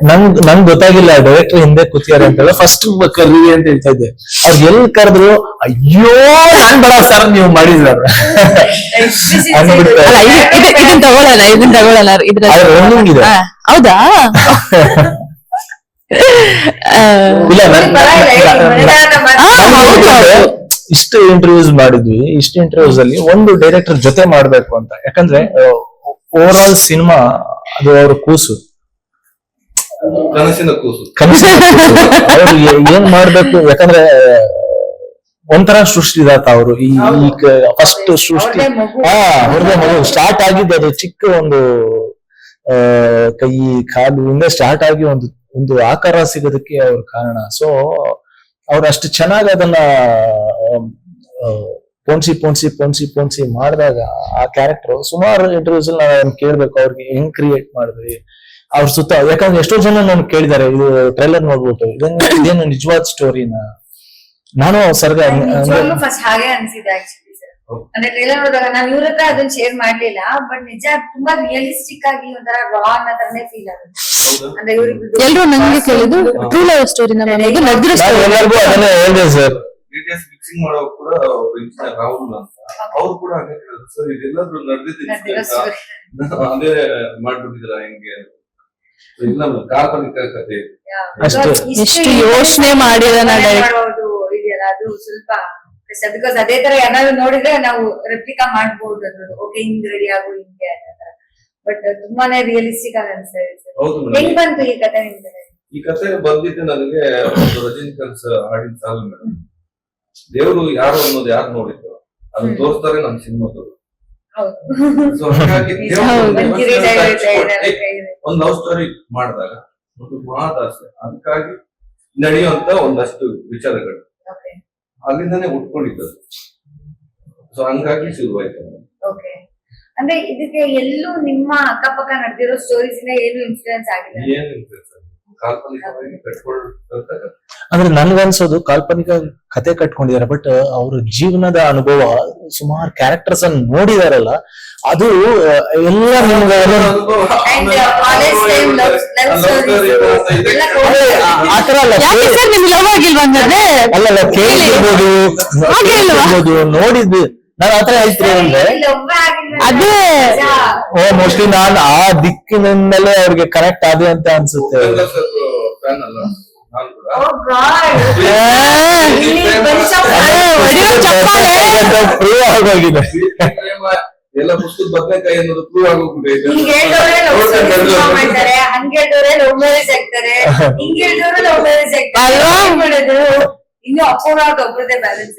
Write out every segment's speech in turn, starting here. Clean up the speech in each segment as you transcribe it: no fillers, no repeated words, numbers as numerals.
ನಂಗ್ ಗೊತ್ತಾಗಿಲ್ಲ ಡೈರೆಕ್ಟರ್ ಹಿಂದೆ ಕೂತಿಯಾರೆ ಅಂತ ಫಸ್ಟ್ ಕರ್ರಿ ಅಂತ ಹೇಳ್ತಾ ಇದ್ದೆ. ಅವ್ರು ಎಲ್ಲಿ ಕರೆದ್ರು ಅಯ್ಯೋ ನಾನ್ ಬೇಡ ಸರ್ ನೀವು ಮಾಡಿದ್ರ ಇದನ್ನ ತಗೊಳ್ಳಲ್ಲ ರನ್ನಿಂಗ್ ಇದೆ. ಹೌದಾ? ಇಲ್ಲ ಇಷ್ಟು ಇಂಟರ್ವ್ಯೂಸ್ ಮಾಡಿದ್ವಿ. ಇಷ್ಟು ಇಂಟರ್ವ್ಯೂಸ್ ಅಲ್ಲಿ ಒಂದು ಡೈರೆಕ್ಟರ್ ಜೊತೆ ಮಾಡ್ಬೇಕು ಅಂತ, ಯಾಕಂದ್ರೆ ಓವರ್ ಆಲ್ ಸಿನಿಮಾ ಅದು ಅವ್ರ ಕೂಸು, ಕನಸಿನ ಕೂಸು. ಅವ್ರು ಏನ್ ಮಾಡ್ಬೇಕು, ಯಾಕಂದ್ರೆ ಒಂಥರ ಸೃಷ್ಟಿದಾತ ಅವರು. ಈ ಫಸ್ಟ್ ಸೃಷ್ಟಿ ಅವ್ರದೇ ಮಗು ಸ್ಟಾರ್ಟ್ ಆಗಿದ್ದು ಅದು ಚಿಕ್ಕ ಒಂದು ಕೈ ಕಾಲು ಇಂದ ಸ್ಟಾರ್ಟ್ ಆಗಿ ಒಂದು ಆಕಾರ ಸಿಗೋದಕ್ಕೆ ಅವ್ರ ಕಾರಣ. ಸೊ ಅವ್ರು ಅಷ್ಟು ಚೆನ್ನಾಗಿ ಅದನ್ನ ಪೋಣಿಸಿ ಮಾಡಿದಾಗ ಆ ಕ್ಯಾರೆಕ್ಟರ್ ಸುಮಾರು ಇಂಟರ್ವ್ಯೂಸ್ ಅಲ್ಲಿ ನಾನು ಕೇಳ್ಬೇಕು ಅವ್ರಿಗೆ ಹೆಂಗ್ ಕ್ರಿಯೇಟ್ ಮಾಡಿದ್ರಿ ಅವ್ರ ಸುತ್ತ. ಯಾಕಂದ್ರೆ ಎಷ್ಟೋ ಜನ ನಾನು ಕೇಳಿದಾರೆ ಇದು ಟ್ರೈಲರ್ ನೋಡ್ಬಿಟ್ಟು ಇದೇನು ನಿಜವಾದ ಸ್ಟೋರಿನ. ನಾನು ಸರ್ಗ ಫಸ್ಟ್ ಹಾಗೆ ಅನ್ಸಿದೆ ಆಕ್ಚುಲಿ ಸರ್. ಅಂದ್ರೆ ಟ್ರೈಲರ್ ನೋಡಿದಾಗ ನಾವ್ ಇವ್ರ ಹತ್ರ ಅದನ್ನ ಶೇರ್ ಮಾಡ್ಲಿಲ್ಲ, ಬಟ್ ನಿಜ ತುಂಬಾ ರಿಯಲಿಸ್ಟಿಕ್ ಆಗಿ ಒಂಥರ ರಾ ಅನ್ನೋ ತರನೇ ಫೀಲ್ ಆಗುತ್ತೆ. ಅಂದ್ರೆ ಇವ್ರಿಗೆ ಎಲ್ರು ನಂಗೆ ಕೇಳಿದ್ದು ಟ್ರೂ ಲವ್ ಸ್ಟೋರಿ ಎಲ್ಲರಿಗೂ ಅದನ್ನೇ ಹೇಳಿದೆ ಸರ್. ಡಿಟೇಲ್ಸ್ ಫಿಕ್ಸಿಂಗ್ ಮಾಡೋ ಕೂಡ ರಾಹುಲ್ ಅಂತ ಅವ್ರು ಕೂಡ ಹಾಗೆ ಹೇಳಿದ್ರು ಸರ್ ಇದೆಲ್ಲರೂ ನಡೆದಿದ್ದು ಅದೇ ಮಾಡ್ಬಿಟ್ಟಿದ್ರ ಹೆಂಗೆ ಇಲ್ಲ ಕಾಲ್ಪನಿಕ ಕಥೆ ಎಷ್ಟು ಯೋಚನೆ ಮಾಡಿದಾನ ಇದೆಯಲ್ಲ ಅದು ಸ್ವಲ್ಪ ಬಿಕಾಸ್ ಅದೇ ತರ ಏನಾದ್ರು ನೋಡಿದ್ರೆ ನಾವು ರೆಪ್ಲಿಕಾ ಮಾಡ್ಬೋದು ಅದ್ರದ್ದು. ಓಕೆ ಹಿಂಗ್ ರೆಡಿ ಆಗು ಹಿಂಗೆ ಅನ್ನೋ. ಬಟ್ ತುಂಬಾನೇ ರಿಯಲಿಸ್ಟಿಕ್ ಆಗಿ ಅನ್ಸ್ತದೆ. ಹೆಂಗ್ ಬಂತು ಈ ಕಥೆ ನಿಮ್ಗೆ? ಈ ಕಥೆ ಬಂದಿದ್ದು ನನಗೆ ಒಂದು ರಜನಿಕಾಂತ್ ಹಾಡಿನ ಸಾಲು ಮೇಡಮ್. ದೇವರು ಯಾರು ಅನ್ನೋದು ಯಾರು ನೋಡಿದ್ರು ಅದನ್ನ ತೋರಿಸ್ತಾರೆ ನಮ್ಮ ಸಿನಿಮಾದವರು. ಸೊ ಹಾಗಾಗಿ ಒಂದು ಲವ್ ಸ್ಟೋರಿ ಮಾಡಿದಾಗ ಒಂದು ಮಹಾದಾಸೆ ಅದಕ್ಕಾಗಿ ನಡೆಯುವಂತ ಒಂದಷ್ಟು ವಿಚಾರಗಳು ಅಲ್ಲಿಂದಾನೆ ಉಟ್ಕೊಂಡಿದ್ದದು. ಸೊ ಹಂಗಾಗಿ ಶುರುವಾಯ್ತು. ಅಂದ್ರೆ ಇದಕ್ಕೆ ಎಲ್ಲೂ ನಿಮ್ಮ ಅಕ್ಕಪಕ್ಕ ನಡೆದಿರೋ ಸ್ಟೋರೀಸ್ ಏನು ಇನ್ಫ್ಲೂಯೆನ್ಸ್ ಆಗಿಲ್ಲ? ಏನು ಇನ್ಫ್ಲೂಯೆನ್ಸ್ ಕಾಲ್ಪನಿಕವಾಗಿ ಕಟ್ಕೊಳ್ತಾರೆ. ಅಂದ್ರೆ ನನ್ಗನ್ಸೋದು ಕಾಲ್ಪನಿಕ ಕತೆ ಕಟ್ಕೊಂಡಿದ್ದಾರೆ, ಬಟ್ ಅವ್ರ ಜೀವನದ ಅನುಭವ ಸುಮಾರು ಕ್ಯಾರೆಕ್ಟರ್ಸ್ ಅನ್ನು ನೋಡಿದಾರಲ್ಲ ಅದು ಎಲ್ಲ ನಿಮ್ಗೆ ಆತರ ಅಲ್ಲಲ್ಲ ಕೇಳಿರ್ಬೋದು ನೋಡಿದ್ವಿ. ನಾನು ಆತರ ಹೇಳ್ತೀನಿ ಅಂದ್ರೆ ಅದೇ ಮೋಸ್ಟ್ಲಿ ನಾನು ಆ ದಿಕ್ಕಿನಿಂದಲೇ ಅವ್ರಿಗೆ ಕನೆಕ್ಟ್ ಆದೆ ಅಂತ ಅನ್ಸುತ್ತೆ. ಎಲ್ಲ ಪುಸ್ತಕದ ಬದನೆಕಾಯಿ ಅನ್ನೋದು ಪ್ರೂವ್ ಆಗೋಗ್ಬಿಟ್ಟೈತೆ. ಇನ್ನು ಅಪೂರ್ವ ಒಬ್ಬರದೇ ಬ್ಯಾಲೆನ್ಸ್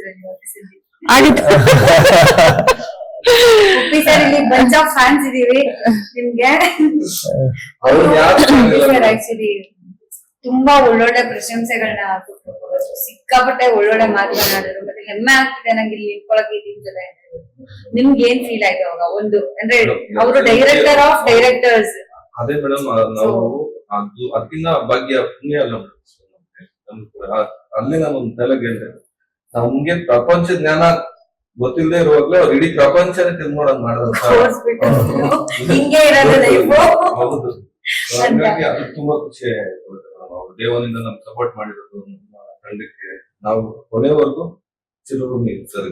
ಇಲ್ಲಿ ಬಂಚ್ ಆಫ್ ಫ್ಯಾನ್ಸ್ ಇದೀವಿ ನಿಮ್ಗೆ. ಆಕ್ಚುಲಿ ತುಂಬಾ ಒಳ್ಳೊಳ್ಳೆ ಪ್ರಶಂಸೆಗಳನ್ನ ಸಿಕ್ಕಾಪಟ್ಟೆ ಒಳ್ಳೊಳ್ಳೆ ಮಾತನಾಡಿದ್ರು. ಮತ್ತೆ ಹೆಮ್ಮೆ ಆಗ್ತಿದೆ ನಂಗೆ ಇಲ್ಲಿ ನಿಂತ್ಕೊಳಕ್ಕೆ ನಿಮ್ ಜೊತೆ. ನಿಮ್ಗೆ ಏನ್ ಫೀಲ್ ಆಯ್ತು ಅವಾಗ? ಒಂದು ಅಂದ್ರೆ ಅವರು ಡೈರೆಕ್ಟರ್ ಆಫ್ ಡೈರೆಕ್ಟರ್ಸ್. ಅದೇ ಮೇಡಮ್ ನಾವು ಅದು ಅದಕ್ಕಿಂತ ಭಾಗ್ಯ ಪುಣ್ಯ ಅಲ್ಲ ಅಲ್ಲೇ ನಾನು ಒಂದು ತಲೆಗೆ ಹೇಳಿದೆ ನಮ್ಗೆ ಪ್ರಪಂಚ ಜ್ಞಾನ ಗೊತ್ತಿಲ್ಲದೆ ಇರುವಾಗ್ಲೇ ಅವ್ರು ಇಡೀ ಪ್ರಪಂಚನೇ ತಿಳ್ನೋಡಂಗ್ ಮಾಡಿದ್ರು. ಹೌದು. ಹಾಗಾಗಿ ಅದು ತುಂಬಾ ಖುಷಿ ಆಯ್ತು. ದೇವನಿಂದ ನಮ್ಗೆ ಸಪೋರ್ಟ್ ಮಾಡಿರೋದು ತಂಡಕ್ಕೆ ನಾವು ಕೊನೆವರೆಗೂ ಚಿರಋಣಿ ಸರ್.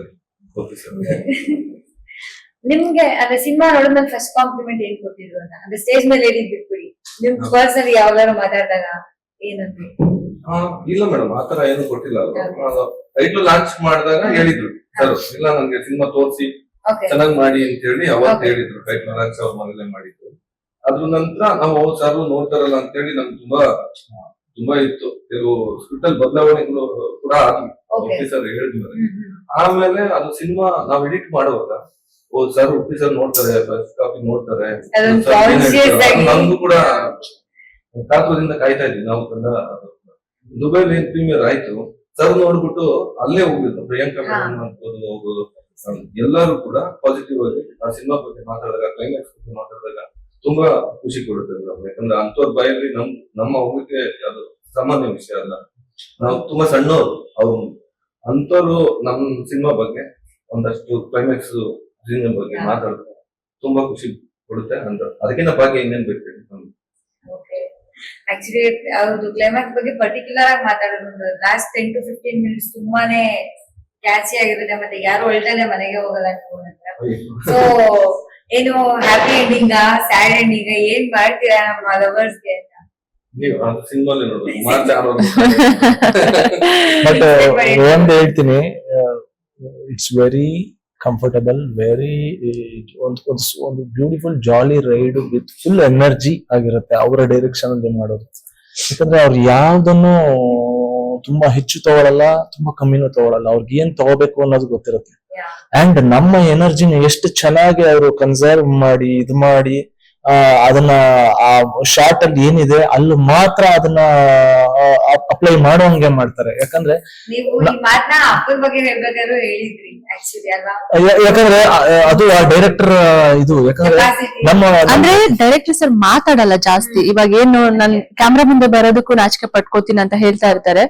ನಿಮ್ಗೆ ಅಂದ್ರೆ ಸಿನಿಮಾ ನೋಡಿದ್ಮೇಲೆ ಫಸ್ಟ್ ಕಾಂಪ್ಲಿಮೆಂಟ್ ಏನ್ ಕೊಟ್ಟಿದ್ರು ಅಂತ? ಅಂದ್ರೆ ಸ್ಟೇಜ್ ಮೇಲೆ ಹೇಳಿದ್ ಬಿಟ್ಬಿಡಿ, ನಿಮ್ ಪರ್ಸನಲಿ ಯಾವ್ದಾರು ಮಾತಾಡಿದಾಗ ಏನಂತ? ಇಲ್ಲ ಮೇಡಮ್ ಆತರ ಏನು ಕೊಟ್ಟಿಲ್ಲ. ಟೈಟ್ಲ್ ಲಾಂಚ್ ಮಾಡಿದಾಗ ಹೇಳಿದ್ರು ಸರ್ ಇಲ್ಲ ನನ್ಗೆ ಸಿನಿಮಾ ತೋರಿಸಿ ಚೆನ್ನಾಗ್ ಮಾಡಿ ಅಂತ ಹೇಳಿ ಅವತ್ತು ಹೇಳಿದ್ರು. ಟೈಟ್ಲ್ ಲಾಂಚ್ ಅವ್ರ ಮನೇಲೆ ಮಾಡಿದ್ರು. ಅದ್ರ ನಂತರ ನಾವು ಸರ್ ನೋಡ್ತಾರಲ್ಲ ಅಂತ ಹೇಳಿ ನಮ್ಗೆ ತುಂಬಾ ಇತ್ತು. ಕೆಲವು ಸ್ಕ್ರಿಪ್ಟ್ ಅಲ್ಲಿ ಬದಲಾವಣೆಗಳು ಕೂಡ ಆಗ್ಲಿ ಸರ್ ಹೇಳಿದ್ಮೇಲೆ. ಆಮೇಲೆ ಅದು ಸಿನಿಮಾ ನಾವ್ ಎಡಿಟ್ ಮಾಡುವಾಗ ಸರ್ ಉಪ್ಪಿ ಸರ್ ನೋಡ್ತಾರೆ, ಫಸ್ಟ್ ಕಾಪಿ ನೋಡ್ತಾರೆ. ನಮ್ದು ಕೂಡ ಕಾತುರದಿಂದ ಕಾಯ್ತಾ ಇದ್ವಿ ನಾವು. ದುಬೈಲಿ ಪ್ರೀಮಿಯರ್ ಆಯ್ತು, ಸರ್ ನೋಡ್ಬಿಟ್ಟು ಅಲ್ಲೇ ಹೋಗಿದ್ದು ಪ್ರಿಯಾಂಕಾ ಹೋಗೋದು. ಎಲ್ಲರೂ ಕೂಡ ಪಾಸಿಟಿವ್ ಆಗಿ ಆ ಸಿನಿಮಾ ಬಗ್ಗೆ ಮಾತಾಡಿದಾಗ, ಕ್ಲೈಮ್ಯಾಕ್ಸ್ ಬಗ್ಗೆ ಮಾತಾಡಿದಾಗ ತುಂಬಾ ಖುಷಿ ಕೊಡುತ್ತೆ ಮೇಡಮ್. ಯಾಕಂದ್ರೆ ಅಂತವ್ರ ಬಾಯಲ್ಲಿ ನಮ್ಮ ಹೋಗಕ್ಕೆ ಅದು ಸಾಮಾನ್ಯ ವಿಷಯ ಅಲ್ಲ. ನಾವು ತುಂಬಾ ಸಣ್ಣವರು, ಅವ್ರು ಅಂತವ್ರು ನಮ್ ಸಿನಿಮಾ ಬಗ್ಗೆ ಒಂದಷ್ಟು ಕ್ಲೈಮ್ಯಾಕ್ಸ್ ಸಿನಿಮಾ ಬಗ್ಗೆ ಮಾತಾಡಿದ್ರೆ ತುಂಬಾ ಖುಷಿ ಕೊಡುತ್ತೆ ಅಂತ. ಅದಕ್ಕಿಂತ ಭಾಗ್ಯ ಇನ್ನೇನ್ ಬೇಕು? ಆಕ್ಚುಲಿ ಅವ್ರದ್ದು ಕ್ಲೈಮ್ಯಾಕ್ಸ್ ಬಗ್ಗೆ ಪರ್ಟಿಕ್ಯುಲರ್ ಆಗಿ ಮಾತಾಡೋದು ಲಾಸ್ಟ್ 10 to 15 minutes ತುಂಬಾನೇ ಕ್ಯಾಚಿ ಆಗಿರುತ್ತೆ. ಮತ್ತೆ ಯಾರು ಒಳ್ಳೆ ಮನೆಗೆ ಹೋಗಲ್ಲ ಸೊ ಏನು ಹ್ಯಾಪಿ ಎಂಡಿಂಗ್ ಸ್ಯಾಡ್ ಎಂಡಿಂಗ್ ಏನ್ ಮಾಡ್ತೀರಾ ನಮ್ಮ ಲವರ್ಸ್ಗೆ ಅಂತ ನೀವು ಅದು ಸಿನಿಮಾಲಿ ನೋಡ್ಬೋದು ಮಾರ್ಚ್ 6 ಬಟ್ ಒಂದ್ ಹೇಳ್ತೀನಿ, ಇಟ್ಸ್ ವೆರಿ ಕಂಫರ್ಟಬಲ್, ವೆರಿ ಒಂದು beautiful jolly ride with full energy ಆಗಿರುತ್ತೆ ಅವರ ಡೈರೆಕ್ಷನ್ ಅಲ್ಲಿ ಮಾಡೋದು. ಯಾಕಂದ್ರೆ ಅವ್ರು ಯಾವ್ದನ್ನು ತುಂಬಾ ಹೆಚ್ಚು ತಗೊಳಲ್ಲ, ತುಂಬಾ ಕಮ್ಮಿನೂ ತಗೊಳಲ್ಲ, ಅವ್ರಿಗೆ ಏನ್ ತಗೋಬೇಕು ಅನ್ನೋದು ಗೊತ್ತಿರುತ್ತೆ. ಅಂಡ್ ನಮ್ಮ ಎನರ್ಜಿನ ಎಷ್ಟು ಚೆನ್ನಾಗಿ ಅವರು ಕನ್ಸರ್ವ್ ಮಾಡಿ ಇದು ಮಾಡಿ ಅದನ್ನ ಆ ಶಾರ್ಟ್ ಅಲ್ಲಿ ಏನಿದೆ ಅಲ್ಲಿ ಮಾತ್ರ ಅದನ್ನ ಅಪ್ಲೈ ಮಾಡುವಂಗೆ ಮಾಡ್ತಾರೆ. ಯಾಕಂದ್ರೆ ನೀವು ಈ ಮಾತನ್ನ ಅಪ್ಪನ ಬಗ್ಗೆ ಹೇಳ್ಬೇಕಾದ್ರೂ ಹೇಳಿದ್ರಿ ಆಕ್ಚುಲಿ ಅಲ್ವಾ? ಯಾಕಂದ್ರೆ ಅದು ಆ ಡೈರೆಕ್ಟರ್ ಇದು, ಯಾಕಂದ್ರೆ ನಮ್ಮ ಅಂದ್ರೆ ಡೈರೆಕ್ಟರ್ ಸರ್ ಮಾತಾಡಲ್ಲ ಜಾಸ್ತಿ. ಇವಾಗ ಏನು ನನ್ ಕ್ಯಾಮ್ರಾ ಮುಂದೆ ಬರೋದಕ್ಕೂ ನಾಚಿಕೆ ಪಟ್ಕೋತೀನಿ ಅಂತ ಹೇಳ್ತಾ ಇರ್ತಾರೆ.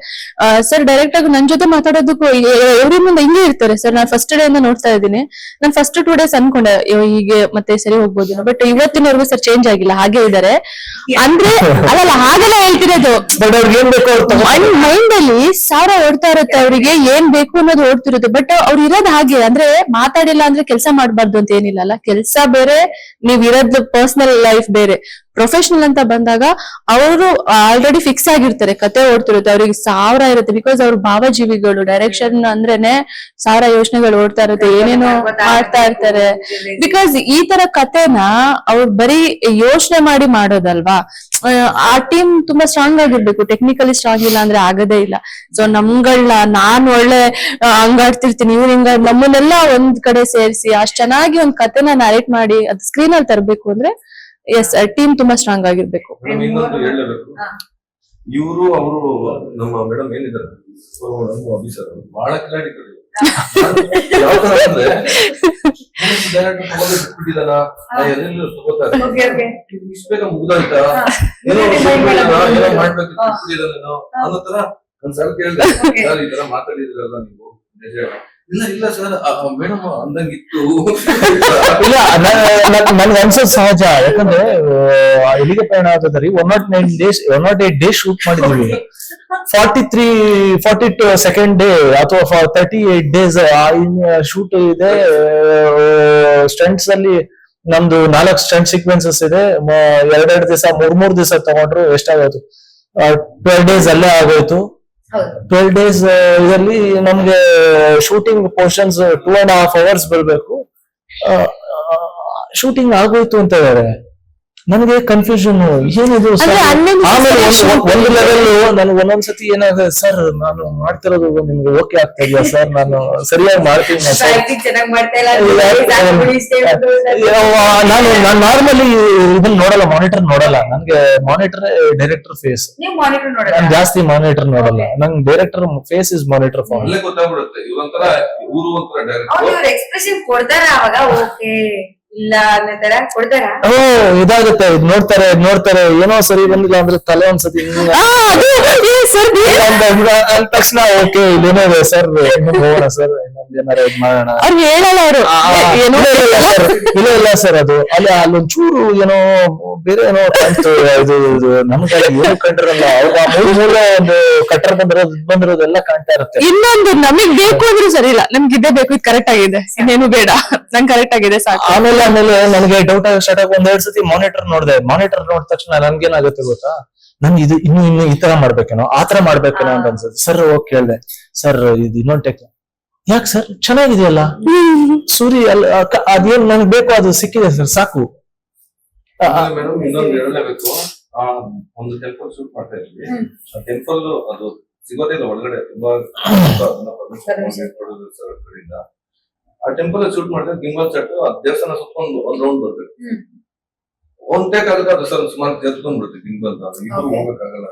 ಸರ್ ಡೈರೆಕ್ಟ್ ಆಗಿ ನನ್ ಜೊತೆ ಮಾತಾಡೋದಕ್ಕೂ ಎವ್ರಿ ಮುಂದೆ ಹಿಂಗೆ ಇರ್ತಾರೆ ಸರ್. ನಾನು ಫಸ್ಟ್ ಡೇ ಇಂದ ನೋಡ್ತಾ ಇದ್ದೀನಿ. ನಾನು ಫಸ್ಟ್ 2 days ಅನ್ಕೊಂಡೆ ಹೀಗೆ ಮತ್ತೆ ಸರಿ ಹೋಗ್ಬೋದು, ಬಟ್ ಇವತ್ತಿನವರೆಗೂ ಸರ್ ಚೇಂಜ್ ಆಗಿಲ್ಲ, ಹಾಗೆ ಇದಾರೆ. ಅಂದ್ರೆ ಅಲ್ಲಲ್ಲ ಹಾಗೆಲ್ಲ ಹೇಳ್ತಿರೋದು, ಬಟ್ ಅವ್ರಿಗೆ ಏನ್ ಬೇಕು ಮೈಂಡ್ ಅಲ್ಲಿ 1000 ಓಡ್ತಾ ಇರುತ್ತೆ, ಅವ್ರಿಗೆ ಏನ್ ಬೇಕು ಅನ್ನೋದು ಓಡ್ತಿರುತ್ತೆ. ಬಟ್ ಅವ್ರು ಇರೋದು ಹಾಗೆ, ಅಂದ್ರೆ ಮಾತಾಡಿಲ್ಲ ಅಂದ್ರೆ ಕೆಲಸ ಮಾಡ್ಬಾರ್ದು ಅಂತ ಏನಿಲ್ಲ ಅಲ್ಲ. ಕೆಲಸ ಬೇರೆ, ನೀವ್ ಇರೋದ್ ಪರ್ಸನಲ್ ಲೈಫ್ ಬೇರೆ. ಪ್ರೊಫೆಷನಲ್ ಅಂತ ಬಂದಾಗ ಅವರು ಆಲ್ರೆಡಿ ಫಿಕ್ಸ್ ಆಗಿರ್ತಾರೆ, ಕತೆ ಓಡ್ತಿರುತ್ತೆ, ಅವ್ರಿಗೆ 1000 ಇರುತ್ತೆ. ಬಿಕಾಸ್ ಅವ್ರ ಭಾವಜೀವಿಗಳು, ಡೈರೆಕ್ಷನ್ ಅಂದ್ರೇನೆ 1000 ಯೋಚನೆಗಳು ಓಡ್ತಾ ಇರುತ್ತೆ, ಏನೇನೋ ಮಾಡ್ತಾ ಇರ್ತಾರೆ. ಬಿಕಾಸ್ ಈ ತರ ಕತೆನ ಅವ್ರು ಬರೀ ಯೋಚನೆ ಮಾಡಿ ಮಾಡೋದಲ್ವಾ. ಆ ಟೀಮ್ ತುಂಬಾ ಸ್ಟ್ರಾಂಗ್ ಆಗಿರ್ಬೇಕು, ಟೆಕ್ನಿಕಲಿ ಸ್ಟ್ರಾಂಗ್ ಇಲ್ಲ ಅಂದ್ರೆ ಆಗದೇ ಇಲ್ಲ. ಸೊ ನಮ್ಗಳನ್ನ ನಾನ್ ಒಳ್ಳೆ ಹಂಗಾಡ್ತಿರ್ತೀನಿ, ಇವ್ರು ಹಿಂಗ ನಮ್ಮನ್ನೆಲ್ಲ ಒಂದ್ ಕಡೆ ಸೇರಿಸಿ ಅಷ್ಟ್ ಚೆನ್ನಾಗಿ ಒಂದ್ ಕತೆನ ನರೇಟ್ ಮಾಡಿ ಅದ್ ಸ್ಕ್ರೀನ್ ಅಲ್ಲಿ ತರಬೇಕು ಅಂದ್ರೆ ಎಸ್ ಟೀಮ್ ತುಂಬಾ ಸ್ಟ್ರಾಂಗ್ ಆಗಿರ್ಬೇಕು. ಇನ್ನೊಂದು ಹೇಳಲೇಬೇಕು, ಇವರು ಅವರು ನಮ್ಮ ಮೇಡಮ್ ಏನಿದ್ದಾರೆ ನಮ್ಮ ಆಫೀಸರ್ ಬಹಳ ಕಿಲಾಡಿಗಳು. ಯಾವ ತರ ಅಂದ್ರೆ ಬಿಟ್ಟಿದಾನ ಎಲ್ಲೆಲ್ಲೂ ತಗೋತಾರೆ, ಇಷ್ಟ ಬೇಗ ಮುಗ್ದಾಯ್ತಾ, ಏನೋ ಏನೋ ಮಾಡ್ಬೇಕು ಬಿಟ್ಟಿದಾನೇನೋ ಅನ್ನೋ ತರ ಒಂದ್ ಸಲ ಕೇಳಿದೆ, ಸರ್ ಈ ತರ ಮಾತಾಡಿದ್ರಲ್ಲ ನೀವು ನಿಜ? ಇಲ್ಲ ಇಲ್ಲ ಸರ್ ಮೇಡಮ್ ಅಂದಂಗಿತ್ತು. ಇಲ್ಲ ನನ್ಗೆ ಅನ್ಸೋದು ಸಹಜ. ಯಾಕಂದ್ರೆ ಇಲ್ಲಿಗೆ ಪ್ರಯಾಣ ಆಗ್ತದ್ರಿ 108 ಡೇಸ್ ಶೂಟ್ ಮಾಡಿದೀವಿ. 42nd ಡೇ ಅಥವಾ 38 ಡೇಸ್ ಶೂಟ್ ಇದೆ. ಸ್ಟಂಟ್ಸ್ ಅಲ್ಲಿ ನಮ್ದು 4 ಸ್ಟಂಟ್ ಸೀಕ್ವೆನ್ಸಸ್ ಇದೆ. 2 ದಿವಸ 3 ದಿವಸ ತಗೊಂಡ್ರು ಎಷ್ಟಾಗೋದು 12 days ಅಲ್ಲೇ ಆಗೋಯ್ತು. 12 days ಇದರಲ್ಲಿ ನಮ್ಗೆ ಶೂಟಿಂಗ್ ಪೋರ್ಷನ್ಸ್ 2.5 hours ಬರ್ಬೇಕು. ಶೂಟಿಂಗ್ ಆಗೋಯ್ತು ಅಂತ ಹೇಳಿದ್ರೆ ನನಗೆ ಕನ್ಫ್ಯೂಷನ್ ಏನಿದು. ಆಮೇಲೆ ಒಂದು ಲೆವೆಲ್ ನನಗೆ ಒಂದೊಂದ್ಸತಿ ಏನಾಗುತ್ತೆ, ಸರ್ ನಾನು ಮಾಡ್ತಿರೋದು ನಿಮ್ಗೆ ಓಕೆ ಆಗ್ತಾ ಇದೆಯಾ ಸರ್, ನಾನು ಸರಿಯಾಗಿ ಮಾಡ್ತೀನಿ ನಾನು ನಾರ್ಮಲಿ ಇದನ್ನ ನೋಡಲ್ಲ, ಮಾನಿಟರ್ ನೋಡಲ್ಲ. ನನ್ಗೆ ಮಾನಿಟರ್ ಡೈರೆಕ್ಟರ್ ಫೇಸ್, ನಾನು ಜಾಸ್ತಿ ಮಾನಿಟರ್ ನೋಡಲ್ಲ. ನಂಗೆ director face is monitor for. ಗೊತ್ತಾಗ್ಬಿಡುತ್ತೆ ಇವ್ರೊಂಥರ ಊರು ಒಂಥರ ಡೈರೆಕ್ಟರ್ ಎಕ್ಸ್ಪ್ರೆಷನ್ ಕೊಡ್ತಾರ ಅವಾಗ ಓಕೆ ಇಲ್ಲ ಅನ್ನೋ ತರ ಕೊಡ್ತಾರ. ಇದಾಗುತ್ತೆ, ನೋಡ್ತಾರೆ ಏನೋ ಸರಿ ಬಂದಿಲ್ಲ ಅಂದ್ರೆ ತಲೆ ಒಂದ್ಸತಿ ಅಂದ ತಕ್ಷಣ ಓಕೆ ಇದೇನೋ ಇದೆ ಸರ್, ಇನ್ನು ಹೋಗೋಣ ಸರ್, ಏನಾರ ಇದ್ ಮಾಡೋಣ. ಅವ್ರು ಹೇಳಲ್ಲ, ಅವರು ಇಲ್ಲ ಸರ್ ಅದು ಅಲ್ಲೊಂದ್ ಚೂರು ಏನೋ ಬೇರೆ ಏನೋ ಕಾಣ್ತು. ಇದು ನಮ್ಗೆ ಏನು ಕಂಡಿರಲ್ಲ, ಅವ್ರ ಮೂಲ ಒಂದು ಕಟ್ಟರ್ ಬಂದಿರೋದೆಲ್ಲ ಕಾಣ್ತಾ ಇರುತ್ತೆ. ಇನ್ನೊಂದು ನಮಗ್ ಬೇಕು ಅಂದ್ರೆ ಸರಿ ಇಲ್ಲ, ನಮ್ಗೆ ಇದೇ ಬೇಕು, ಇದು ಕರೆಕ್ಟ್ ಆಗಿದೆ, ಇನ್ನೇನು ಬೇಡ, ನಂಗೆ ಕರೆಕ್ಟ್ ಆಗಿದೆ ಸಾಕು. ಆಮೇಲೆ ನನಗೆ ಡೌಟ್ ಆಗಿ ಸ್ಟಾರ್ಟ್ ಆಗಿ 1-2 ಸತಿ ಮಾನಿಟರ್ ನೋಡಿದೆ. ಮಾನಿಟರ್ ನೋಡಿದ ತಕ್ಷಣ ನನ್ಗೇನಾಗುತ್ತೆ ಗೊತ್ತಾ, ನನ್ಗೆ ಇದು ಇನ್ನು ಈ ತರ ಮಾಡ್ಬೇಕೇನೋ, ಆ ತರ ಮಾಡ್ಬೇಕೇನೋ ಅಂತ ಅನ್ಸುತ್ತೆ. ಸರ್ ಹೋಗಿ ಕೇಳ್ದೆ, ಸರ್ ಇದು ಇನ್ನೊಂದು ಟೆಕ್ ಯಾಕೆ ಸರ್ ಚೆನ್ನಾಗಿದೆಯಲ್ಲ ಸೂರಿ ಅದೇನ್ ನನ್ಗೆ ಬೇಕು ಅದು ಸಿಕ್ಕಿದೆ ಸರ್ ಸಾಕು. ಮೇಡಮ್ ಇನ್ನೊಂದು ಹೇಳಲೇಬೇಕು, ಒಂದು ಟೆಂಪಲ್ ಶೂಟ್ ಮಾಡ್ತಾ ಇದ್ವಿ. ಆ ಟೆಂಪಲ್ ಅದು ಸಿಗೋದೇ ಇಲ್ಲ ಒಳಗಡೆ, ತುಂಬಾ ಕಡೆಯಿಂದ ಆ ಟೆಂಪಲ್ ಶೂಟ್ ಮಾಡಿದ್ರೆ ಗಿಂಬಲ್ ಸೆಟ್ ಆ ದೇವಸ್ಥಾನ ಸುತ್ತಕೊಂಡು ಒಂದ್ ರೌಂಡ್ ಬರ್ಬೇಕು. ಒಂದ್ ಟೇಕ್ ಆಗುತ್ತೆ ಅದು ಸರ್ ಸುಮಾರು ತೆರ್ಕೊಂಡ್ಬಿಡುತ್ತೆ ಗಿಂಬಲ್, ಇಬ್ರು ಹೋಗಕ್ಕಾಗಲ್ಲ.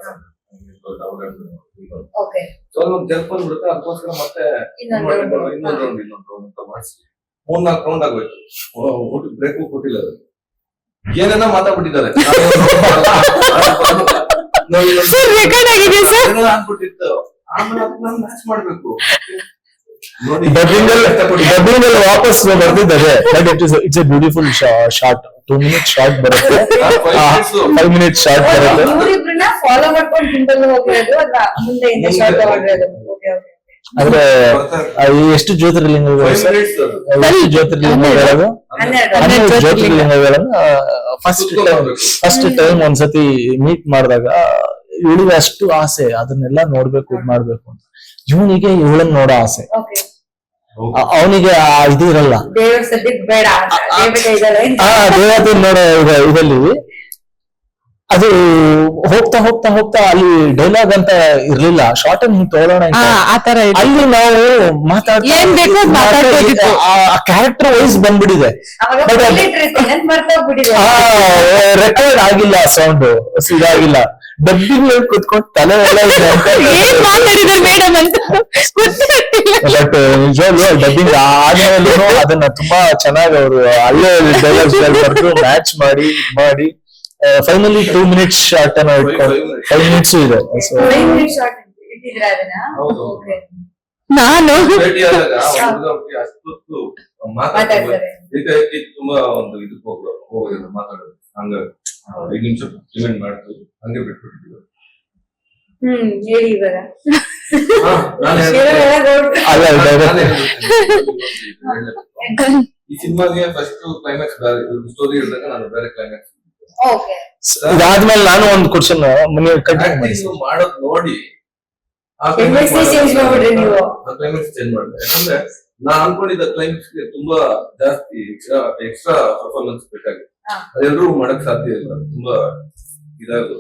ಸೊ ಅಲ್ಲೊಂದು ತೆರ್ಕೊಂಡ್ಬಿಡುತ್ತೆ, ಅದಕ್ಕೋಸ್ಕರ ಮತ್ತೆ ಇನ್ನೊಂದ್ ರೌಂಡ್ ಅಂತ ಮಾಡಿಸಿ 3-4 ರೌಂಡ್ ಆಗೋಯ್ತು. ಬ್ರೇಕು ಕೊಟ್ಟಿಲ್ಲ, ಅದು ಏನೇನೋ ಮಾತಾಡ್ಬಿಟ್ಟಿದ್ದಾರೆ ಅನ್ಬಿಟ್ಟಿತ್ತು. ಆಮೇಲೆ ಅದನ್ನ ಮ್ಯಾಚ್ ಮಾಡ್ಬೇಕು. ನೋಡಿ ಡಬ್ಬಿಂಗ್ ಅಲ್ಲಿ ವಾಪಸ್ ಬರ್ತಿದ್ದಾರೆ but it's A beautiful short 2 minutes short ಬರುತ್ತೆ 5 minutes ಶಾರ್ಟ್ ಬರುತ್ತೆ ಇವ್ರಿಬ್ರನ್ನ ಫಾಲೋ ಮಾಡ್ಕೊಂಡು ಹಿಂದಲ್ಲೂ ಹೋಗಿರೋದು ಅಥವಾ ಮುಂದೆಯಿಂದ ಶಾರ್ಟ್ ಮಾಡಿರೋದು. Okay okay. ಅಂದ್ರೆ ಎಷ್ಟು ಜ್ಯೋತಿರ್ಲಿಂಗಗಳು ಸರ್? 5 minutes ಅದು. ಎಷ್ಟು ಜ್ಯೋತಿರ್ಲಿಂಗಗಳು? 12 ಜ್ಯೋತಿರ್ಲಿಂಗಗಳನ್ನ ಫಸ್ಟ್ ಟೈಮ್ ಒಂದ್ಸತಿ ಮೀಟ್ ಮಾಡಿದಾಗ ಇವಳಿಗೆ ಅಷ್ಟು ಆಸೆ ಅದನ್ನೆಲ್ಲ ನೋಡ್ಬೇಕು ಇದ್ ಮಾಡ್ಬೇಕು ಅಂತ. ಇವನಿಗೆ ಇವಳನ್ನ ನೋಡೋ ಆಸೆ, ಓಕೆ. ಅವನಿಗೆ ಇದು ಇರಲ್ಲ. ದೇವ್ರ ಸದ್ಯಕ್ ಬೇಡ ದೇವತೆ ಇದಾಳೆ ದೇವತೆ ನೋಡೋ ಇದಲ್ಲಿ ಅದು ಹೋಗ್ತಾ ಹೋಗ್ತಾ ಹೋಗ್ತಾ ಅಲ್ಲಿ ಡೈಲಾಗ್ ಅಂತ ಇರ್ಲಿಲ್ಲ, ಶಾರ್ಟ್ ಹಿಂಗ್ ತಗೊಳ್ಳೋಣ ಅಂತ. ಆತರ ಅಲ್ಲಿ ನಾವು ಏನ್ ಬೇಕೋ ಅದ್ ಮಾತಾಡ್ಬೋದಿತ್ತು. ಆ ಕ್ಯಾರೆಕ್ಟರ್ ವೈಸ್ ಬಂದ್ಬಿಟ್ಟಿದೆ, ಅವಾಗ But ಅದು- ನೆನ್ಪ್ ಮರ್ತೋಗ್ಬಿಟ್ಟಿದೆ. ರೆಕಾರ್ಡ್ ಆಗಿಲ್ಲ, ಸೌಂಡ್ ಇದಾಗಿಲ್ಲ. ಡಬ್ಬಿಂಗ್ ಕುತ್ಕೊಂಡು ತಲೆ ಎಲ್ಲ ಏನ್ ಮಾತಾಡಿದಾರೆ ಮೇಡಮ್ ಅಂತ ಬಟ್ ನಿಜವಾಗ್ಲೂ ಡಬ್ಬಿಂಗ್ ಆದ್ಮೇಲೂ ಅದನ್ನ ತುಂಬಾ ಚೆನ್ನಾಗಿ ಅವರು ಅಲ್ಲೇ ಡೈಲಾಗ್ಸ್ ಬರ್ದು ಮ್ಯಾಚ್ ಮಾಡಿ ಫೈನಲಿ 2 minutes ಶಾರ್ಟ್ ಅನ್ನ ಇಟ್ಕೊಂಡು 5 minutes ಇದೆ. ಸೊ 5 minutes short ಇಟ್ಟಿದ್ರ ಅದನ್ನ. ಹೌದು. ಓಕೆ. ನಾನು ಭೇಟಿಯಾದಾಗ ಹುಡುಗ ಹುಡುಗಿ ಅಷ್ಟೊತ್ತು ಮಾತಾಡ್ತಾರೆ. ಮಾತಾಡ್ತಾರೆ. ಏಕಾಏಕಿ ತುಂಬಾ ಒಂದು ಇದಕ್ಕೆ ಹೋಗೋದಿಲ್ಲ ಮಾತಾಡೋದು. ಹಂಗ 5 ನಿಮಿಷ ಡಿಮ್ಯಾಂಡ್ ಮಾಡ್ತು, ಹಂಗೆ ಬಿಟ್ಬಿಟ್ಟಿದ್ವಿ. ಹೇಳಿ ಇವಾಗ. ನಾನು ಅಲ್ಲ ಈ ಸಿನಿಮಾಗೆ ಫಸ್ಟ್ ಕ್ಲೈಮ್ಯಾಕ್ಸ್ ಬೇರೆ ಸ್ಟೋರಿ ಹೇಳಿದಾಗ ನಾನು ಬೇರೆ ಕ್ಲೈಮ್ಯಾಕ್ಸ್ ಓಕೆ. ಇದಾದ್ಮೇಲೆ ನಾನು ಒಂದು ಕ್ವಶನ್ ಕಂಟಿನ್ಯೂ ಮಾಡಿ. ಮಾಡೋದ್ ನೋಡಿ Climax change ಮಾಡ್ಬಿಟ್ರಿ ನೀವು. ಕ್ಲೈಮ್ಯಾಕ್ಸ್ ಚೇಂಜ್ ಮಾಡಿದೆ. ಯಾಕಂದ್ರೆ ನಾನ್ ಅನ್ಕೊಂಡಿದ್ದ ಕ್ಲೈಮ್ಯಾಕ್ಸ್ ಗೆ ತುಂಬಾ ಜಾಸ್ತಿ ಎಕ್ಸ್ಟ್ರಾ ಪರ್ಫಾರ್ಮೆನ್ಸ್ ಬೇಕಾಗಿದೆ. ಅದೆಲ್ಲರೂ ಮಾಡಕ್ ಸಾಧ್ಯ ಇಲ್ಲ, ತುಂಬಾ ಇದಾಗೋದು.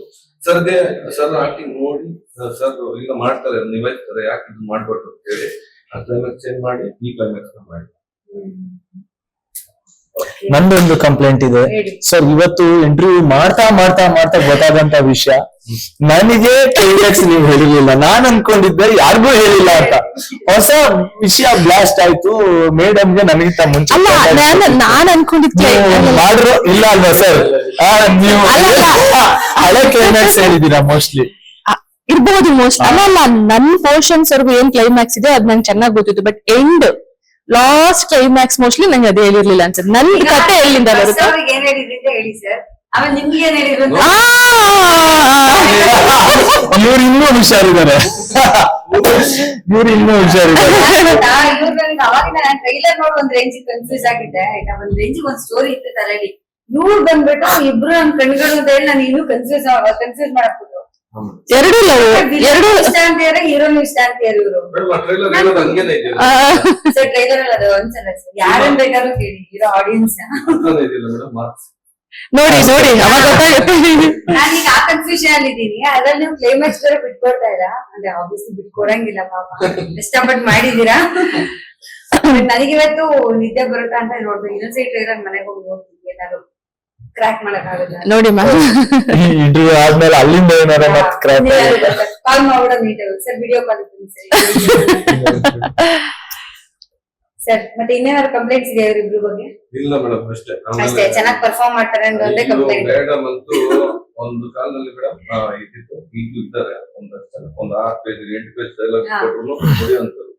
ಸರ್ ಆಕ್ಟಿಂಗ್ ನೋಡಿ ಸರ್ ಈಗ ಮಾಡ್ತಾರೆ, ನಿಭಾಯಿಸ್ತಾರೆ, ಯಾಕೆ ಇದು ಮಾಡ್ಬಾರ್ದು ಅಂತ ಹೇಳಿ ಆ ಕ್ಲೈಮ್ಯಾಕ್ಸ್ ಚೇಂಜ್ ಮಾಡಿ ಈ ಕ್ಲೈಮ್ಯಾಕ್ಸ್ ಮಾಡಿ. ನಂದೊಂದು ಕಂಪ್ಲೇಂಟ್ ಇದೆ ಹೇಳಿ. ಸರ್. ಇವತ್ತು ಇಂಟರ್ವ್ಯೂ ಮಾಡ್ತಾ ಗೊತ್ತಾದಂತ ವಿಷಯ, ನನಗೆ ಕ್ಲೈಮ್ಯಾಕ್ಸ್ ನೀವು ಹೇಳಿರ್ಲಿಲ್ಲ. ನಾನ್ ಅನ್ಕೊಂಡಿದ್ದೆ ಯಾರಿಗೂ ಹೇಳಿಲ್ಲ ಅಂತ. ಹೊಸ ವಿಷಯ ಬ್ಲಾಸ್ಟ್ ಆಯ್ತು ಮೇಡಮ್ಗೆ ನನಗಿಂತ ಮುಂಚೆ. ಅಲ್ಲ ನಾನ್ ಅನ್ಕೊಂಡಿದ್ದೆ ನೀವು ಮಾಡಿರೋ ಇಲ್ಲ ಅಲ್ವಾ ಸರ್? ನೀವು ಹಳೆ ಕ್ಲೈಮ್ಯಾಕ್ಸ್ ಹೇಳಿದೀರಾ ಮೋಸ್ಟ್ಲಿ. ಇರ್ಬಹುದು ಮೋಸ್ಟ್. ಅಲ್ಲ ನನ್ ಪೋರ್ಷನ್ಸ್ ವರ್ಗು ಏನ್ ಕ್ಲೈಮ್ಯಾಕ್ಸ್ ಇದೆ ಅದ್ ನಂಗೆ ಚೆನ್ನಾಗ್ ಗೊತ್ತಿತ್ತು. But end last climax mostly ನಂಗೆ ಅದೇ ಹೇಳಿರ್ಲಿಲ್ಲ ಅನ್ಸುತ್ತೆ. ನನ್ ಕತೆ ಎಲ್ಲಿಂದ ಬರುತ್ತೆ? ಅವ್ರಿಗೆ ಏನ್ ಹೇಳಿದ್ರಿ ಅಂತ ಹೇಳಿ ಸರ್. ಆಮೇಲೆ ನಿಮ್ಗೆ ಏನ್ ಹೇಳಿದ್ರು ಅಂತ. ಇವ್ರು ಇನ್ನೂ ಹುಷಾರಿದ್ದಾರೆ. ಇವ್ರು ನನಗೆ ಅವಾಗಿಂದ ನಾನು ಟ್ರೈಲರ್ ನೋಡಿ ಒಂದ್ ರೇಂಜ್ ಕನ್ಫ್ಯೂಸ್ ಆಗಿದ್ದೆ ಆಯ್ತಾ. ಒಂದ್ ರೇಂಜ್ ಒಂದ್ ಸ್ಟೋರಿ ಇತ್ತು ತಲೆಯಲ್ಲಿ. ಇವ್ರು ಬಂದ್ಬಿಟ್ಟು ಇಬ್ರು ನನ್ ಕಣ್ಗಳು ಅಂತ ಹೇಳಿ ನಾನು ಇನ್ನೂ ಕನ್ಫ್ಯೂಸ್ ಮಾಡಕ್ಬಿಟ್ಟು. ಎರಡು ಎರಡು ಇಷ್ಟ ಅಂತೀರ, ಹೀರೋನು ಇಷ್ಟ ಅಂತೀರ ಇವ್ರು. ಟ್ರೈಲರ್ ಹೇಳೋದು ಹಂಗೇನೆ ಇದೆ, ಸರ್ ಟ್ರೈಲರ್ ಅಲ್ಲಿ ಅದು ಒಂದ್ಸಲ ಯಾರನ್ ಬೇಕಾದ್ರೂ ಕೇಳಿ ಇರೋ ಆಡಿಯನ್ಸ್. ಅರ್ಥನೇ ಇದಿಲ್ಲ ಮೇಡಮ್. ಮಾರ್ಕ್ಸ್ ನೋಡಿ ಅವಾಗ ಗೊತ್ತಾಗುತ್ತೆ. ನಾನೀಗ ಆ ಕನ್ಫ್ಯೂಷನ್ ಅಲ್ಲಿ ಇದ್ದೀನಿ. ಅದ್ರಲ್ಲಿ ನೀವು ಕ್ಲೈಮ್ಯಾಕ್ಸ್ ಬೇರೆ ಬಿಟ್ಕೊಡ್ತಾ ಇರಾ ಅಂದ್ರೆ ಆಬ್ವಿಯಸ್ಲಿ ಬಿಟ್ಕೊಡಂಗಿಲ್ಲ ಪಾಪ, ಇಷ್ಟಪಟ್ಟು ಮಾಡಿದೀರಾ. ನನಗಿವತ್ತು ನಿದ್ದೆ ಬರುತ್ತಾ ಅಂತ ನೋಡ್ಬೇಕು. ಇನ್ನೊಂದ್ಸರಿ ಟ್ರೈಲರ್ ಮನೆಗೆ ಹೋಗಿ ನೋಡ್ತೀನಿ, ಏನಾದ್ರು ಕ್ರ್ಯಾಕ್ ಮಾಡಕ್ ಆಗುತ್ತೆ ನೋಡಿ ಇಂಟರ್ವ್ಯೂ ಆದ್ಮೇಲೆ ಅಲ್ಲಿಂದ ಏನಾರ ಮತ್ತೆ ಕ್ರ್ಯಾಕ್ ಕಾಲ್ ಮಾಡ್ಬಿಡೋದು ನೀಟಾಗಿ. Sir video call sir. ಮತ್ತೆ ಇನ್ನೇನಾದ್ರು ಕಂಪ್ಲೇಂಟ್ಸ್ ಇದೆ ಇವ್ರಿಬ್ರು ಬಗ್ಗೆ? ಇಲ್ಲ ಮೇಡಮ್, ಅಷ್ಟೇ. ಅಷ್ಟೇ, ಚೆನ್ನಾಗಿ ಪರ್ಫಾರ್ಮ್ ಮಾಡ್ತಾರೆ ಅಂತ ಒಂದೇ ಕಂಪ್ಲೇಂಟ್. ಮೇಡಮ್ ಅಂತೂ ಒಂದು ಕಾಲದಲ್ಲಿ ಮೇಡಮ್ ಇದ್ದಿತ್ತು, ಈಗಲೂ ಇದ್ದಾರೆ ಒಂದಷ್ಟು ಜನ. ಒಂದು 6 ಪೇಜ್ 8 ಪೇಜ್ ಡೈಲಾಗ್ ಕೊಟ್ಟರು ಹೊಡೆಯುವಂತದ್ದು.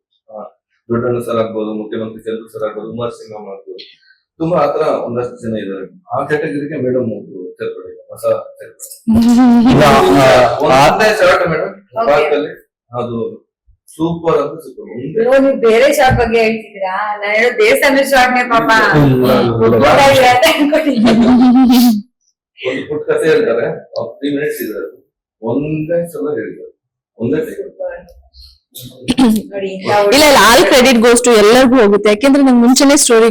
ದೊಡ್ಡಣ್ಣ ಸರ್ ಆಗ್ಬೋದು, ಮುಖ್ಯಮಂತ್ರಿ ಚಂದ್ರ ಸರ್ ಆಗ್ಬೋದು, ಉಮರ್ ಸಿಂಗ್ ಆಗ್ಬೋದು, ತುಂಬಾ ಆತರ ಒಂದಷ್ಟು ಜನ ಇದ್ದಾರೆ. ಆ ಕ್ಯಾಟಗರಿಗೆ ಮೇಡಮ್ ಸೇರ್ಪಡೆ, ಹೊಸ ಒಂದೇ ಶಾರ್ಟ್ ಮೇಡಮ್ ಭಾರತದಲ್ಲಿ ಅದು ಸೂಪರ್ ಅಂತ ಸೂಪರ್. ನೀವು ಬೇರೆ ಶಾರ್ಟ್ ಬಗ್ಗೆ ಹೇಳ್ತಿದ್ದೀರಾ? ನಾನು ಹೇಳೋ ದೇವಸ್ಥಾನದ ಶಾರ್ಟ್ನೇ ಪಾಪ ಒಂದು ಪುಟ್ಟ ಕಥೆ ಹೇಳ್ತಾರೆ, 3 minutes ಇದೆ, ಒಂದೇ ಸಲ ಹೇಳಿದ್ದಾರೆ, ಒಂದೇ ನೋಡಿ. ಇಲ್ಲ ಆಲ್ ಕ್ರೆಡಿಟ್ ಗೋಸ್ ಟು ಎಲ್ಲರಿಗೂ ಹೋಗುತ್ತೆ. ಯಾಕೆಂದ್ರೆ ನಂಗೆ ಮುಂಚೆನೆ ಸ್ಟೋರಿ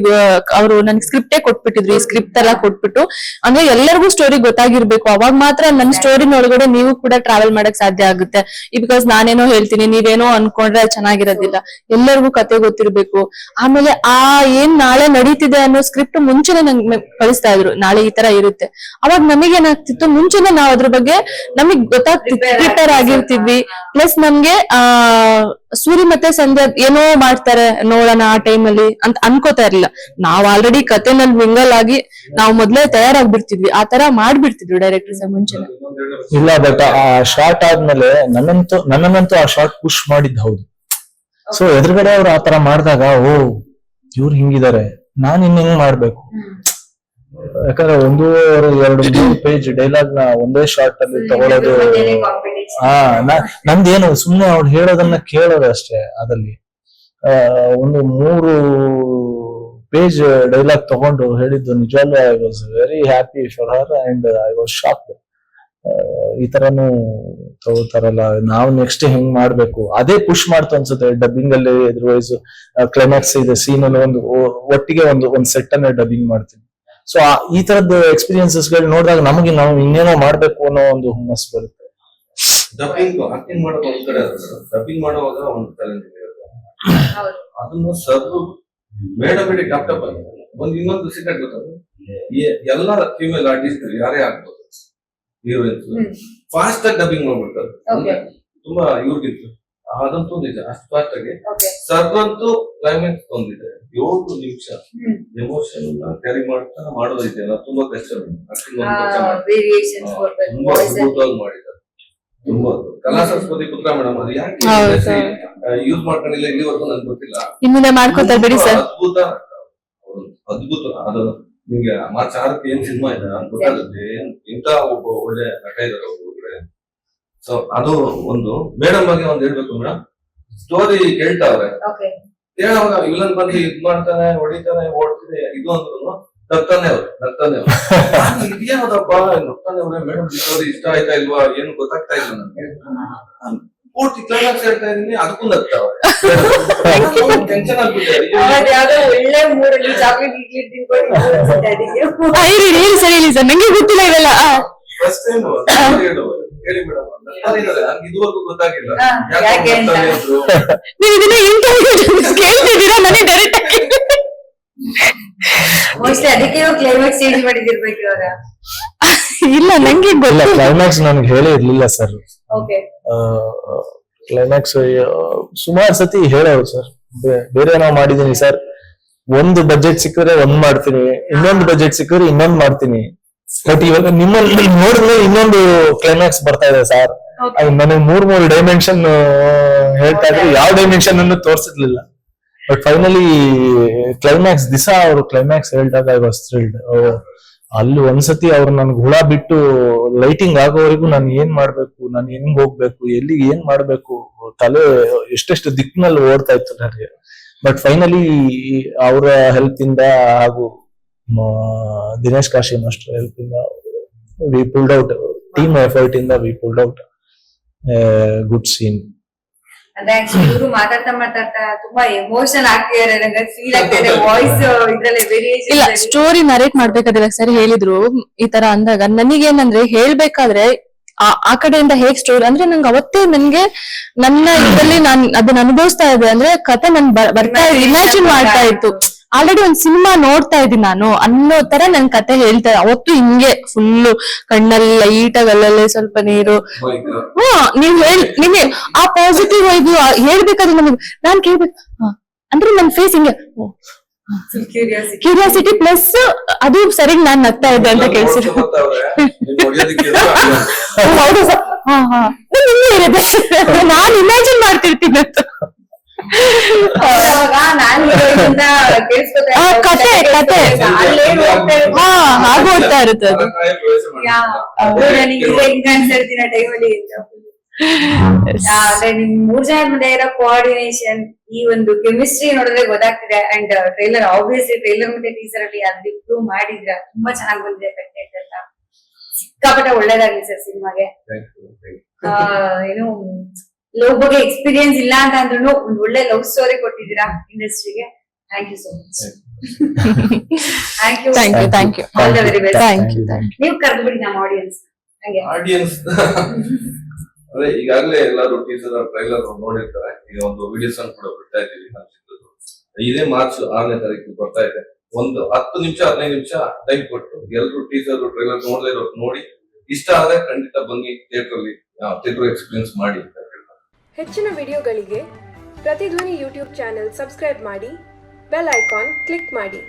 ಅವರು ನನ್ಗೆ ಸ್ಕ್ರಿಪ್ಟೇ ಕೊಟ್ಬಿಟ್ಟಿದ್ರು. ಈ ಸ್ಕ್ರಿಪ್ಟ್ ಎಲ್ಲ ಕೊಟ್ಬಿಟ್ಟು ಅಂದ್ರೆ ಎಲ್ಲರಿಗೂ ಸ್ಟೋರಿ ಗೊತ್ತಾಗಿರ್ಬೇಕು. ಅವಾಗ ಮಾತ್ರ ನನ್ನ ಸ್ಟೋರಿನ ಒಳಗಡೆ ನೀವು ಕೂಡ ಟ್ರಾವೆಲ್ ಮಾಡಕ್ ಸಾಧ್ಯ ಆಗುತ್ತೆ. ಬಿಕಾಸ್ ನಾನೇನೋ ಹೇಳ್ತೀನಿ, ನೀವೇನೋ ಅನ್ಕೊಂಡ್ರೆ ಚೆನ್ನಾಗಿರೋದಿಲ್ಲ. ಎಲ್ಲರಿಗೂ ಕತೆ ಗೊತ್ತಿರ್ಬೇಕು. ಆಮೇಲೆ ಏನ್ ನಾಳೆ ನಡೀತಿದೆ ಅನ್ನೋ ಸ್ಕ್ರಿಪ್ಟ್ ಮುಂಚೆನೆ ನಂಗೆ ಕಳಿಸ್ತಾ ಇದ್ರು, ನಾಳೆ ಈ ತರ ಇರುತ್ತೆ. ಅವಾಗ ನಮಗೇನಾಗ್ತಿತ್ತು, ಮುಂಚೆನೆ ನಾವ್ ಅದ್ರ ಬಗ್ಗೆ ನಮಗ್ ಗೊತ್ತಾಗ್ತಿತ್ತು, ಪ್ರಿಪೇರ್ ಆಗಿರ್ತಿದ್ವಿ. ಪ್ಲಸ್ ನಮ್ಗೆ ಸೂರಿ ಮತ್ತೆ ಸಂಧ್ಯಾ ಏನೋ ಮಾಡ್ತಾರೆ ನೋಡೋಣ ಆ ಟೈಮ್ ಅಲ್ಲಿ ಅಂತ ಅನ್ಕೋತಾ ಇರ್ಲಿಲ್ಲ. ನಾವ್ ಆಲ್ರೆಡಿ ಕತೆನಲ್ಲಿ ಮಿಂಗಲ್ ಆಗಿ ನಾವು ಮೊದ್ಲೇ ತಯಾರಾಗ್ಬಿಡ್ತಿದ್ವಿ. ಆ ತರ ಮಾಡ್ಬಿಡ್ತಿದ್ವಿ ಡೈರೆಕ್ಟರ್ಸ್ ಮುಂಚೆನೆ. ಇಲ್ಲ ಬಟ್ ಆ ಶಾರ್ಟ್ ಆದ್ಮೇಲೆ ನನ್ನಂತೂ ಆ ಶಾರ್ಟ್ ಪುಷ್ ಮಾಡಿದ್ದು ಹೌದು. ಸೊ ಎದುರುಗಡೆ ಅವ್ರು ಆತರ ಮಾಡಿದಾಗ ಓ ಇವ್ರು ಹಿಂಗಿದ್ದಾರೆ ನಾನ್ ಇನ್ ಹಿಂಗ್ ಮಾಡ್ಬೇಕು. ಯಾಕಂದ್ರೆ 1-2-3 ಪೇಜ್ ಡೈಲಾಗ್ ನ ಒಂದೇ ಶಾರ್ಟ್ ಅಲ್ಲಿ ತಗೊಳ್ಳೋದು. ನಂದೇನು ಸುಮ್ನೆ ಅವ್ರು ಹೇಳೋದನ್ನ ಕೇಳೋದು ಅಷ್ಟೇ. ಅದಲ್ಲಿ 3 ಪೇಜ್ ಡೈಲಾಗ್ ತಗೊಂಡು ಹೇಳಿದ್ದು ನಿಜವಾಗ್ಲೂ I was very happy for her and I was shock. ಈ ತರನು ತಗೋತಾರಲ್ಲ, ನಾವು ನೆಕ್ಸ್ಟ್ ಹೆಂಗ್ ಮಾಡ್ಬೇಕು ಅದೇ ಪುಷ್ ಮಾಡ್ತು ಅನ್ಸುತ್ತೆ ಡಬ್ಬಿಂಗ್ ಅಲ್ಲಿ. ಅದರ್ವೈಸ್ ಕ್ಲೈಮ್ಯಾಕ್ಸ್ ಇದೆ ಸೀನ್ ಅಲ್ಲಿ ಒಟ್ಟಿಗೆ ಒಂದ್ ಸೆಟ್ ಅನ್ನ ಡಬ್ಬಿಂಗ್ ಮಾಡ್ತೀನಿ. ಸೊ ಈ ತರದ ಎಕ್ಸ್ಪೀರಿಯನ್ಸಸ್ ಗಳು ನೋಡಿದಾಗ ನಮಗೆ ನಾವು ಇನ್ನೇನೋ ಮಾಡ್ಬೇಕು ಅನ್ನೋ ಒಂದು ಹುಮ್ಮಸ್ ಬರುತ್ತೆ. ಆಕ್ಟಿಂಗ್ ಮಾಡೋದು ಒಂದ್ ಕಡೆ, ಡಬ್ಬಿಂಗ್ ಮಾಡುವಾಗ ಒಂದು ಚಾಲೆಂಜ್ ಅದನ್ನು ಸರ್ ಮೇಡಮ್ ಲ್ಯಾಪ್ಟಾಪ್ ಅಲ್ಲಿ ಇನ್ನೊಂದು ಸೀಕ್ರೆಟ್ ಗೊತ್ತಾಗ ಎಲ್ಲ ಫಿಮೇಲ್ ಆರ್ಟಿಸ್ಟ್ ಯಾರೇ ಆಗ್ಬೋದು ಹೀರೋಯಿನ್ಸ್ ಫಾಸ್ಟ್ ಆಗಿ ಡಬ್ಬಿಂಗ್ ಮಾಡ್ಬಿಡ್ತಾರೆ. ತುಂಬಾ ಇವ್ರಿಗಿತ್ತು ಅದಂತೂ ನಿಜ, ಅಷ್ಟು ಫಾಸ್ಟ್ ಆಗಿ. ಸರ್ ಅಂತೂ ಕ್ಲೈಮ್ಯಾಕ್ಸ್ ತಂದಿದೆ 7 ನಿಮಿಷ ಎಮೋಷನ್ ಕ್ಯಾರಿ ಮಾಡ್ತಾ ಮಾಡೋದೈತೆಲ್ಲ ತುಂಬಾ ಕಷ್ಟ. ತುಂಬಾ ಅದ್ಭುತವಾಗಿ ಮಾಡಿದ್ದಾರೆ. ತುಂಬಾ ಕಲಾ ಸಂಸ್ಕೃತಿ ಪುತ್ರ ಮೇಡಮ್ ಅದು ಯಾಕೆ ಯೂಸ್ ಮಾಡ್ಕೊಂಡಿಲ್ಲ ಇಲ್ಲಿವರೆಗೂ ನನ್ಗೆ ಗೊತ್ತಿಲ್ಲ. ಇನ್ನು ಮಾಡ್ಕೊತಾರೆ ಬಿಡಿ ಸರ್. ಅದ್ಭುತ ಅದು ನಿಮ್ಗೆ ಮಾರ್ಚ್ 6ಕ್ಕೆ ಏನ್ ಸಿನಿಮಾ ಇದೆ ಅಂತ ಗೊತ್ತಾಗುತ್ತೆ. ಇಂತ ಒಬ್ಬ ಒಳ್ಳೆ ನಟ ಇದಾರೆ ಒಬ್ಬೊಬ್ರೆ. ಸೊ ಅದು ಒಂದು ಮೇಡಮ್ ಬಗ್ಗೆ ಒಂದ್ ಹೇಳ್ಬೇಕು ಮೇಡಮ್. ಸ್ಟೋರಿ ಕೇಳ್ತಾವ್ರೆ, ಹೇಳುವಾಗ ವಿಲನ್ ಬಂದು ಇದ್ ಮಾಡ್ತಾನೆ, ಹೊಡಿತಾನೆ, ಓಡ್ತಾನೆ, ಇದು ಅಂದ್ರು ನಗ್ತಾನೆ ಅವ್ರು ಇದ್ಯಾವ್ದಪ್ಪ ನಗ್ತಾನೆ ಅವ್ರೆ. ಮೇಡಮ್ ಸ್ಟೋರಿ ಇಷ್ಟ ಆಯ್ತಾ ಇಲ್ವಾ ಏನು ಗೊತ್ತಾಗ್ತಾ ಇಲ್ಲ ನನ್ಗೆ. ಪೂರ್ತಿ ಕ್ಲೈಮ್ಯಾಕ್ಸ್ ಹೇಳ್ತಾ ಇದೀನಿ ಅದಕ್ಕೂ ನಗ್ತಾವ್ರೆ. ಟೆನ್ಷನ್ ಆಗ್ಬಿಟ್ಟೆ. ಒಳ್ಳೆ ಮೂರಲ್ಲಿ ಚಾಕ್ಲೇಟ್ ಸರಿ ಸರ್ ನಂಗೆ ಗೊತ್ತಿಲ್ಲ ಇವೆಲ್ಲ. ಫಸ್ಟ್ ಟೈಮ್ ಹೇಳಿ ಮೇಡಮ್ ನನ್ಗೆ ಇದುವರೆಗೂ ಗೊತ್ತಾಗಿಲ್ಲ ಯಾಕೆ ನೀವು ಇದನ್ನ ಕೇಳ್ತಿದ್ದೀರಾ ನನಗೆ ಡೈರೆಕ್ಟ್ ಮೋಸ್ಟ್ಲಿ ಅದಕ್ಕೆ ಕ್ಲೈಮ್ಯಾಕ್ಸ್ ಚೇಂಜ್ ಮಾಡಿದಿರ್ಬೇಕು ಇವಾಗ. ಇಲ್ಲ ನಂಗೆ ಇಲ್ಲ ಕ್ಲೈಮ್ಯಾಕ್ಸ್ ನನ್ಗೆ ಹೇಳೇ ಇರ್ಲಿಲ್ಲ ಸರ್. ಓಕೆ ಕ್ಲೈಮ್ಯಾಕ್ಸ್ ಸುಮಾರು ಸತಿ ಹೇಳೋರು ಸರ್. ಬೇರೆ ಏನೋ ಮಾಡಿದೀನಿ ಸರ್, ಒಂದು ಬಜೆಟ್ ಸಿಕ್ಕಿದ್ರೆ ಒಂದ್ ಮಾಡ್ತೀನಿ, ಇನ್ನೊಂದು ಬಜೆಟ್ ಸಿಕ್ಕಿದ್ರೆ ಇನ್ನೊಂದ್ ಮಾಡ್ತೀನಿ. ಬಟ್ ಇವಾಗ ನಿಮ್ಮಲ್ಲಿ ನೋಡಿದ್ರೆ ಇನ್ನೊಂದು ಕ್ಲೈಮ್ಯಾಕ್ಸ್ ಬರ್ತಾ ಇದೆ ಸರ್. ನನಗೆ 3 ಡೈಮೆನ್ಷನ್ ಹೇಳ್ತಾ ಇದ್ರು, ಯಾವ ಡೈಮೆನ್ಷನ್ ಅನ್ನು ತೋರಿಸಿರ್ಲಿಲ್ಲ. ಬಟ್ ಫೈನಲಿ ಕ್ಲೈಮ್ಯಾಕ್ಸ್ ದಿವಸ ಅವರು ಕ್ಲೈಮ್ಯಾಕ್ಸ್ ಹೇಳಿದಾಗ ಐ ವಾಸ್ ಥ್ರಿಲ್ಡ್. ಅಲ್ಲಿ ಒಂದ್ಸತಿ ಅವ್ರು ನನ್ಗೆ ಹುಳ ಬಿಟ್ಟು ಲೈಟಿಂಗ್ ಆಗೋವರೆಗೂ ನಾನು ಏನ್ ಮಾಡ್ಬೇಕು, ನಾನು ಹೆಂಗ್ ಹೋಗ್ಬೇಕು, ಎಲ್ಲಿ ಏನ್ ಮಾಡ್ಬೇಕು, ತಲೆ ಎಷ್ಟೆಷ್ಟು ದಿಕ್ಕಿನಲ್ಲಿ ಓಡ್ತಾ ಇತ್ತು ನನಗೆ. ಬಟ್ ಫೈನಲಿ ಅವರ ಹೆಲ್ಪ್ ಇಂದ ಹಾಗೂ ದಿನೇಶ್ ಕಾಶಿ ಮಾಸ್ಟರ್ ಹೆಲ್ಪ್ ಇಂದ we pulled out, team effort ಇಂದ we pulled out good scene. ಅಂದ್ರೆ ಇವರು ಮಾತಾಡ್ತಾ ತುಂಬಾ ಎಮೋಷನ್ ಆಗ್ತಿದ್ದಾರೆ, ನಂಗೆ ಫೀಲ್ ಆಗ್ತಿದೆ ವಾಯ್ಸ್ ಇದ್ರಲ್ಲೇ ವೇರಿಯೇಷನ್. ಇಲ್ಲ ಸ್ಟೋರಿ ನರೇಟ್ ಮಾಡ್ಬೇಕಾದ್ರೆ ಸರ್ ಹೇಳಿದ್ರು ಈ ತರ ಅಂದಾಗ ನನಗೇನಂದ್ರೆ ಹೇಳ್ಬೇಕಾದ್ರೆ ಆ ಕಡೆಯಿಂದ ಹೇಗ್ ಸ್ಟೋರಿ ಅಂದ್ರೆ ನಂಗೆ ಅವತ್ತೇ ನನ್ಗೆ ನನ್ನ ಇದರಲ್ಲಿ ನಾನ್ ಅದನ್ನ ಅನುಭವಿಸ್ತಾ ಇದ್ದೆ. ಅಂದ್ರೆ ಕತೆ ನನ್ ಬರ್ತಾ ಇಮ್ಯಾಜಿನ್ ಮಾಡ್ತಾ ಇತ್ತು. ಆಲ್ರೆಡಿ ಒಂದ್ ಸಿನಿಮಾ ನೋಡ್ತಾ ಇದ್ದೀನಿ ನಾನು ಅನ್ನೋ ತರ ನನ್ ಕತೆ ಹೇಳ್ತಾ ಅವತ್ತು ಹಿಂಗೆ ಫುಲ್ಲು ಕಣ್ಣಲ್ಲಿ ಲೈಟ್ ಆಗಿ ಅಲ್ಲಲ್ಲೇ ಸ್ವಲ್ಪ ನೀರು. ನಿಮ್ಗೆ ಆ ಪಾಸಿಟಿವ್ ಇದು ಹೇಳ್ಬೇಕಾದ್ರೆ ನಮಗ್ ನಾನ್ ಕೇಳ್ಬೇಕು ಅಂದ್ರೆ ನನ್ ಫೇಸ್ ಹಿಂಗೆ ಕ್ಯೂರಿಯಾಸಿಟಿ ಪ್ಲಸ್ ಅದು ಸರಿ ನಾನ್ ನಗ್ತಾ ಇದ್ದೆ ಅಂತ ಕೇಳಿಸಿದ್ರು. ಹೌದು ಸರ್. ನಾನ್ ಇಮ್ಯಾಜಿನ್ ಮಾಡ್ತಿರ್ತೀನಿ ಅಂತ. ಕತೆ ಆಗೋಗ್ತಾ ಇರುತ್ತೆ ಅದು. ಅಂದ್ರೆ ನಿಮ್ 3 ಜನ ಮಧ್ಯೆ ಇರೋ ಕೋಆರ್ಡಿನೇಷನ್, ಈ ಒಂದು ಕೆಮಿಸ್ಟ್ರಿ ನೋಡಿದ್ರೆ ಗೊತ್ತಾಗ್ತಿದೆ. ಅಂಡ್ ಟ್ರೈಲರ್ ಆಬ್ವಿಯಸ್ಲಿ ಟ್ರೈಲರ್ ಮತ್ತೆ ಟೀಸರ್ ಅಲ್ಲಿ ಅದು ಇಂಪ್ರೂವ್ ಮಾಡಿದ್ರ ತುಂಬಾ ಚೆನ್ನಾಗಿ ಬಂದಿದೆ ಕಂಟೆಂಟ್ ಅಂತ. ಸಿಕ್ಕಾಪಟ್ಟೆ ಒಳ್ಳೇದಾಗ್ಲಿ ಸರ್ ಸಿನಿಮಾಗೆ. ಏನು ಲವ್ ಬಗ್ಗೆ ಎಕ್ಸ್ಪೀರಿಯನ್ಸ್ ಇಲ್ಲ ಅಂತ ಅಂದ್ರೂ ಒಂದು ಒಳ್ಳೆ ಲವ್ ಸ್ಟೋರಿ ಕೊಟ್ಟಿದ್ದೀರಾ ಇಂಡಸ್ಟ್ರಿಗೆ. Thank you so much. Thank you all the very best. ನೀವು ಕರೆದು ಬಿಡಿ ನಮ್ಮ ಆಡಿಯನ್ಸ್. ಅದೇ ಈಗಾಗಲೇ ಎಲ್ಲರೂ ಟೀಸರ್ ಟ್ರೈಲರ್ ನೋಡಿರ್ತಾರೆ. ಈಗ ಒಂದು ವಿಡಿಯೋಸ್ ಅನ್ನು ಕೂಡ ಬಿಡ್ತಾ ಇದ್ದೀವಿ ನಮ್ಮ ಚಿತ್ರದ್ದು. ಇದೇ ಮಾರ್ಚ್ 6ನೇ ತಾರೀಕು ಬರ್ತಾ ಇದೆ. ಒಂದು 10 ನಿಮಿಷ 15 ನಿಮಿಷ ಟೈಮ್ ಕೊಟ್ಟು ಎಲ್ಲರೂ ಟೀಸರ್ ಟ್ರೈಲರ್ ನೋಡದೇ ಇರೋರು ನೋಡಿ, ಇಷ್ಟ ಆದ್ರೆ ಖಂಡಿತ ಬನ್ನಿ ಥಿಯೇಟರ್ ಎಕ್ಸ್ಪೀರಿಯನ್ಸ್ ಮಾಡಿ. ಹೆಚ್ಚಿನ ವಿಡಿಯೋಗಳಿಗೆ ಪ್ರತಿಧ್ವನಿ ಯೂಟ್ಯೂಬ್ ಚಾನೆಲ್ ಸಬ್ಸ್ಕ್ರೈಬ್ ಮಾಡಿ, ಬೆಲ್ ಐಕಾನ್ ಕ್ಲಿಕ್ ಮಾಡಿ.